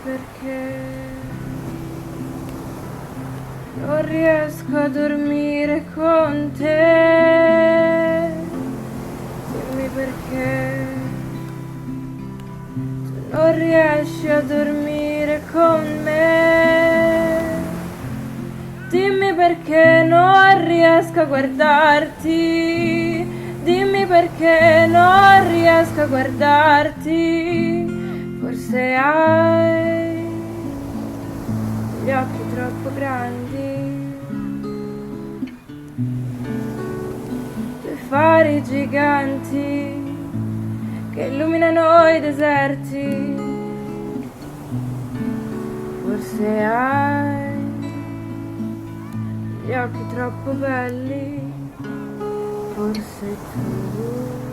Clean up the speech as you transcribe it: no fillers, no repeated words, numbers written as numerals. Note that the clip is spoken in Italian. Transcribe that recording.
perché non riesco a dormire con te. Dimmi perché tu non riesci a dormire con me. Dimmi perché non riesco a guardarti. Dimmi perché non riesco a guardarti. Forse hai gli occhi troppo grandi, due fari giganti che illuminano i deserti. Forse hai gli occhi troppo belli, forse tu